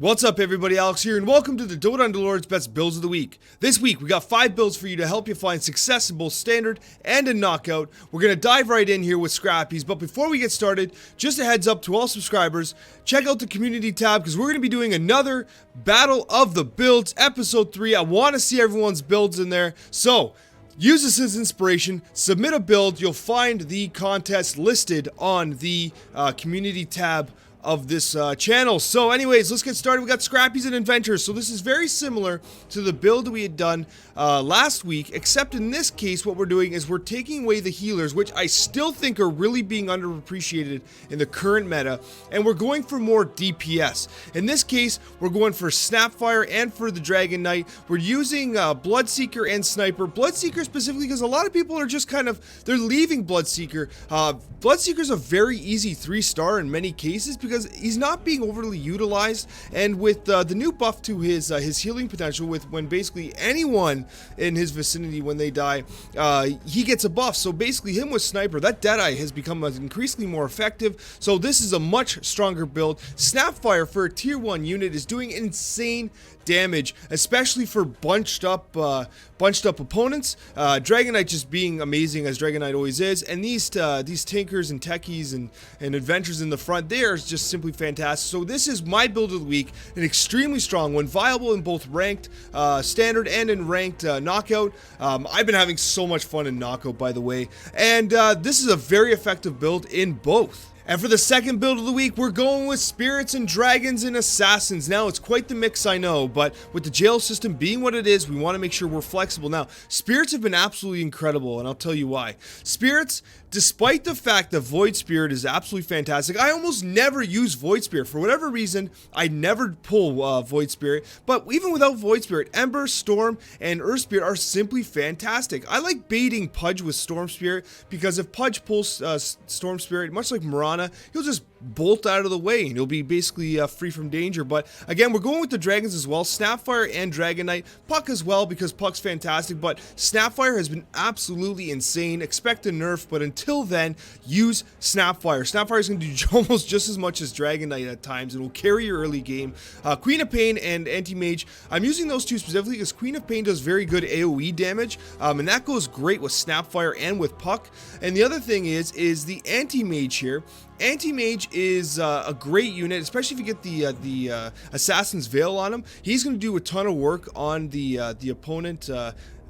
What's up everybody, Alex here, and welcome to the Dota Underlords Best Builds of the Week. This week, we got 5 builds for you to help you find success in both Standard and in Knockout. We're going to dive right in here with Scrappies, but before we get started, just a heads up to all subscribers, check out the community tab because we're going to be doing another Battle of the Builds, Episode 3. I want to see everyone's builds in there, so use this as inspiration, submit a build, you'll find the contest listed on the community tab of this channel. So anyways, let's get started. We got Scrappies and Inventors. So this is very similar to the build we had done last week, except in this case what we're doing is we're taking away the healers, which I still think are really being underappreciated in the current meta, and we're going for more DPS. In this case, we're going for Snapfire and for the Dragon Knight. We're using Bloodseeker and Sniper. Bloodseeker specifically because a lot of people are just they're leaving Bloodseeker. Bloodseeker's a very easy 3-star in many cases because he's not being overly utilized, and with the new buff to his healing potential, with when basically anyone in his vicinity, when they die, he gets a buff. So basically him with Sniper, that Deadeye has become increasingly more effective, so this is a much stronger build. Snapfire for a tier 1 unit is doing insane damage, especially for bunched up opponents. Dragon Knight just being amazing as Dragon Knight always is, and these tankers and techies and adventures in the front, they are just simply fantastic. So this is my build of the week, an extremely strong one, viable in both ranked standard and in ranked knockout. I've been having so much fun in knockout, by the way, and this is a very effective build in both. And for the second build of the week, we're going with Spirits and Dragons and Assassins. Now, it's quite the mix, I know, but with the jail system being what it is, we want to make sure we're flexible. Now, Spirits have been absolutely incredible, and I'll tell you why. Spirits, despite the fact that Void Spirit is absolutely fantastic, I almost never use Void Spirit. For whatever reason, I never pull Void Spirit, but even without Void Spirit, Ember, Storm, and Earth Spirit are simply fantastic. I like baiting Pudge with Storm Spirit because if Pudge pulls Storm Spirit, much like Mirana, he'll just bolt out of the way and he'll be basically free from danger. But again, we're going with the Dragons as well, Snapfire and Dragon Knight, Puck as well because Puck's fantastic, but Snapfire has been absolutely insane. Expect a nerf, but until then, use Snapfire. Snapfire is going to do almost just as much as Dragon Knight at times. It will carry your early game. Queen of Pain and Anti-Mage, I'm using those two specifically because Queen of Pain does very good AoE damage, and that goes great with Snapfire and with Puck. And the other thing is the Anti-Mage here. Anti-Mage is a great unit, especially if you get the Assassin's Veil on him. He's going to do a ton of work on the opponent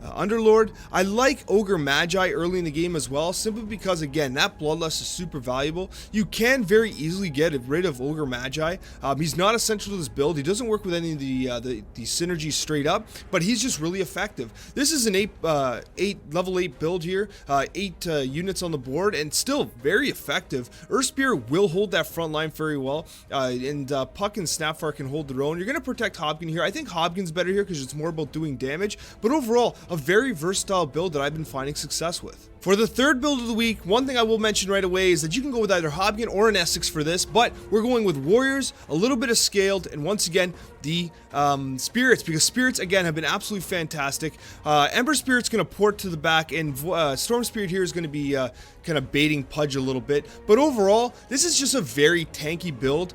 Underlord. I like Ogre Magi early in the game as well, simply because, again, that Bloodlust is super valuable. You can very easily get rid of Ogre Magi. He's not essential to this build. He doesn't work with any of the synergies straight up, but he's just really effective. This is an level 8 build here, 8 units on the board, and still very effective. Earth Spirit will hold that front line very well, and Puck and Snapfire can hold their own. You're going to protect Hobkin here. I think Hobkin's better here because it's more about doing damage, but overall, a very versatile build that I've been finding success with. For the third build of the week, one thing I will mention right away is that you can go with either Hobkin or an Essex for this, but we're going with Warriors, a little bit of Scaled, and once again, the Spirits, because Spirits, again, have been absolutely fantastic. Ember Spirit's going to port to the back, and Storm Spirit here is going to be kind of baiting Pudge a little bit, but overall, this is just a very tanky build.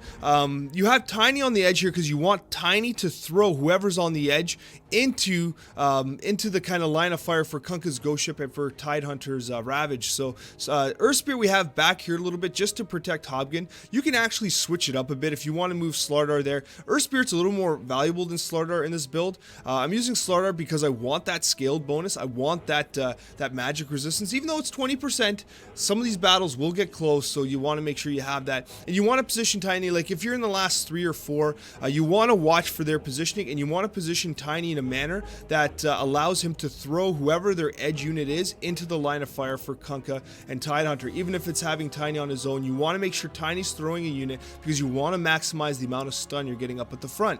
You have Tiny on the edge here because you want Tiny to throw whoever's on the edge into the kind of line of fire for Kunkka's Ghost Ship and for Tidehunter's Ravage. So Earth Spirit we have back here a little bit just to protect Hobkin. You can actually switch it up a bit if you want to move Slardar there. Earth Spirit's a little more valuable than Slardar in this build. I'm using Slardar because I want that scaled bonus. I want that magic resistance, even though it's 20%. Some of these battles will get close, so you want to make sure you have that. And you want to position Tiny, like if you're in the last 3 or 4, you want to watch for their positioning, and you want to position Tiny in a manner that allows him to throw whoever their edge unit is into the line of fire for Kunkka and Tidehunter. Even if it's having Tiny on his own, you want to make sure Tiny's throwing a unit because you want to maximize the amount of stun you're getting up at the front.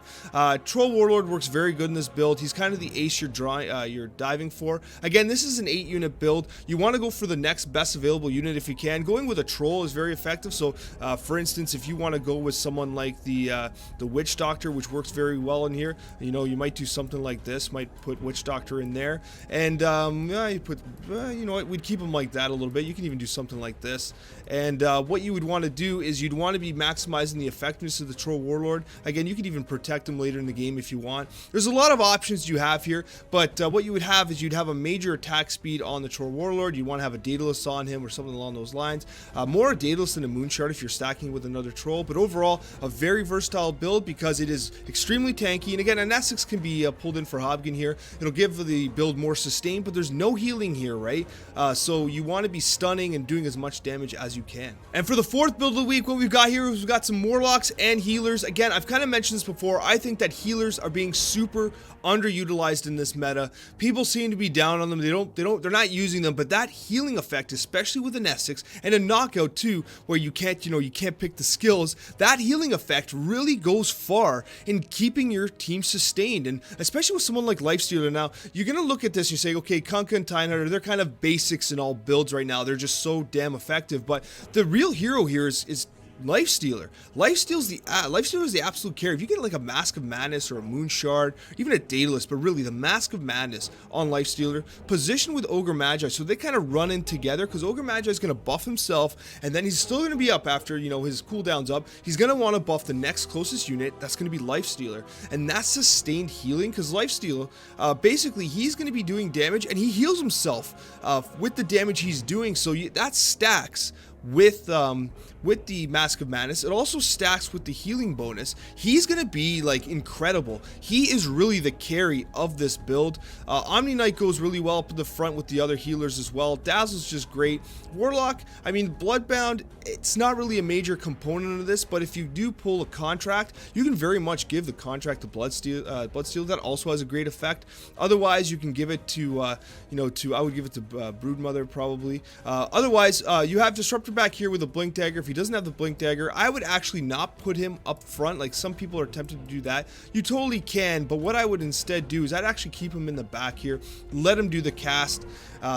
Troll Warlord works very good in this build. He's kind of the ace you're diving for. Again, this is an 8-unit build. You want to go for the next best available unit if you can. Going with a Troll is very effective. So, for instance, if you want to go with someone like the Witch Doctor, which works very well in here, you know, you might do something like this. Might put Witch Doctor in there. there, and yeah, you put, you know what, we'd keep him like that a little bit. You can even do something like this. And what you would want to do is you'd want to be maximizing the effectiveness of the Troll Warlord. Again, you could even protect him later in the game if you want. There's a lot of options you have here, but what you would have is you'd have a major attack speed on the Troll Warlord. You want to have a Daedalus on him or something along those lines. More a Daedalus than a Moonshard if you're stacking with another Troll, but overall a very versatile build because it is extremely tanky. And again, an Essex can be pulled in for Hobgon here. It'll give the build more sustain, but there's no healing here, right? So you want to be stunning and doing as much damage as you can. And for the fourth build of the week, what we've got here is we've got some Warlocks and healers. Again, I've kind of mentioned this before. I think that healers are being super underutilized in this meta. People seem to be down on them. They're not using them, but that healing effect, especially with an Essex and a knockout too, where you can't pick the skills, that healing effect really goes far in keeping your team sustained. And especially with someone like Lifestealer now, you're going to look at this and you say, okay, Kunkka and Tidehunter, they're kind of basics in all builds right now. They're just so damn effective. But the real hero here is Lifestealer. Lifestealer's the absolute carry. If you get like a Mask of Madness or a Moonshard, even a Daedalus, but really the Mask of Madness on Lifestealer, positioned with Ogre Magi, so they kind of run in together, because Ogre Magi is going to buff himself, and then he's still going to be up after, you know, his cooldown's up. He's going to want to buff the next closest unit. That's going to be Lifestealer, and that's sustained healing, because Lifestealer, basically, he's going to be doing damage, and he heals himself with the damage he's doing, so that stacks with the Mask of Madness. It also stacks with the healing bonus. He's gonna be like incredible. He is really the carry of this build. Omni Knight goes really well up in the front with the other healers as well. Dazzle's just great. Warlock, I mean, Bloodbound, it's not really a major component of this, but if you do pull a contract, you can very much give the contract to Bloodsteel. That also has a great effect. Otherwise, you can give it to I would give it to Broodmother probably. Otherwise, you have Disruptor back here with a Blink Dagger. If he doesn't have the Blink Dagger, I would actually not put him up front. Like some people are tempted to do that. You totally can, but what I would instead do is I'd actually keep him in the back here, let him do the cast,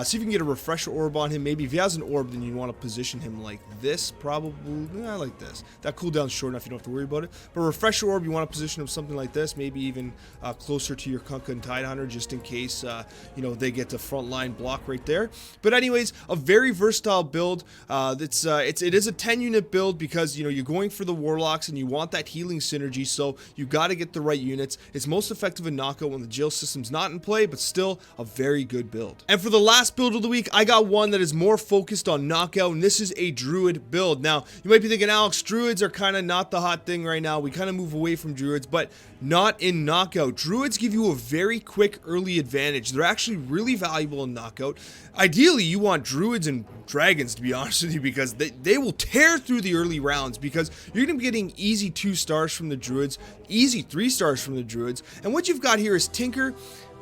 see if you can get a Refresher Orb on him. Maybe if he has an orb, then you want to position him like this, probably, like this. That cooldown's short enough, you don't have to worry about it. But Refresher Orb, you want to position him something like this, maybe even closer to your Kunkka and Tidehunter, just in case, they get the frontline block right there. But anyways, a very versatile build. It is a 10-unit build because, you're going for the Warlocks and you want that healing synergy, so you got to get the right units. It's most effective in knockout when the jail system's not in play, but still a very good build. And for the last build of the week, I got one that is more focused on knockout, and this is a Druid build. Now, you might be thinking, Alex, Druids are kind of not the hot thing right now. We kind of move away from Druids, but not in knockout. Druids give you a very quick early advantage. They're actually really valuable in knockout. Ideally, you want Druids and Dragons, to be honest with you, because they will tear through the early rounds, because you're going to be getting easy 2 stars from the Druids, easy 3 stars from the Druids. And what you've got here is Tinker.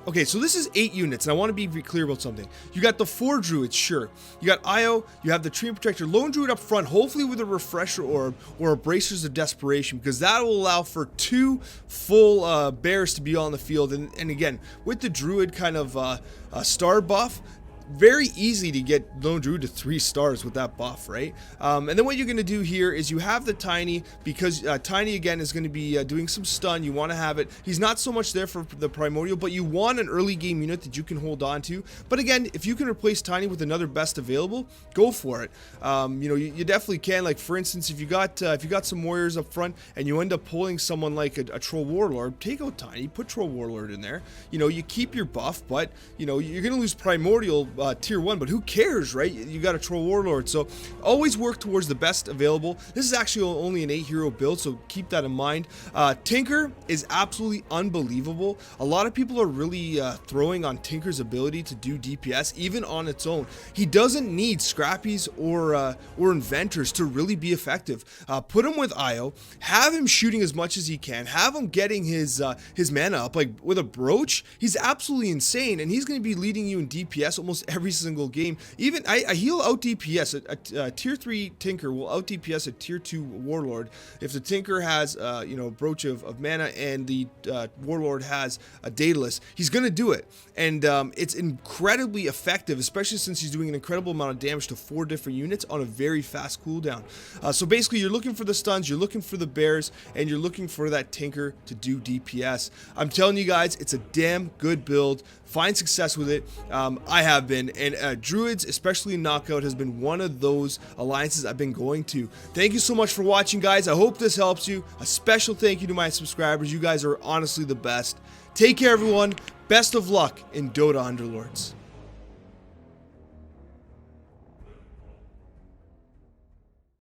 Okay, so this is 8 units, and I want to be clear about something. You got the 4 Druids, sure. You got Io, you have the Tree Protector, Lone Druid up front, hopefully with a Refresher Orb or a Bracers of Desperation, because that will allow for 2 full bears to be on the field. And again, with the Druid kind of star buff, very easy to get Lone Druid to 3 stars with that buff, right? And then what you're going to do here is you have the Tiny, because Tiny again is going to be doing some stun. You want to have it. He's not so much there for the Primordial, but you want an early game unit that you can hold on to. But again, if you can replace Tiny with another best available, go for it. You definitely can. Like for instance, if you got some warriors up front and you end up pulling someone like a Troll Warlord, take out Tiny, put Troll Warlord in there. You keep your buff, but you're going to lose Primordial tier 1, but who cares, right? You got a Troll Warlord, so always work towards the best available. This is actually only an 8-hero build, so keep that in mind. Tinker is absolutely unbelievable. A lot of people are really throwing on Tinker's ability to do DPS, even on its own. He doesn't need Scrappies or Inventors to really be effective. Put him with Io, have him shooting as much as he can, have him getting his mana up. Like with a Brooch, he's absolutely insane, and he's going to be leading you in DPS almost every single game. Even I heal out DPS. A tier 3 Tinker will out DPS a tier 2 Warlord. If the Tinker has, you know, Brooch of Mana and the Warlord has a Daedalus, he's going to do it. And it's incredibly effective, especially since he's doing an incredible amount of damage to 4 different units on a very fast cooldown. So basically, you're looking for the stuns, you're looking for the bears, and you're looking for that Tinker to do DPS. I'm telling you guys, it's a damn good build. Find success with it. I have been, and Druids, especially in Knockout, has been one of those alliances I've been going to. Thank you so much for watching, guys. I hope this helps you. A special thank you to my subscribers. You guys are honestly the best. Take care, everyone. Best of luck in Dota Underlords.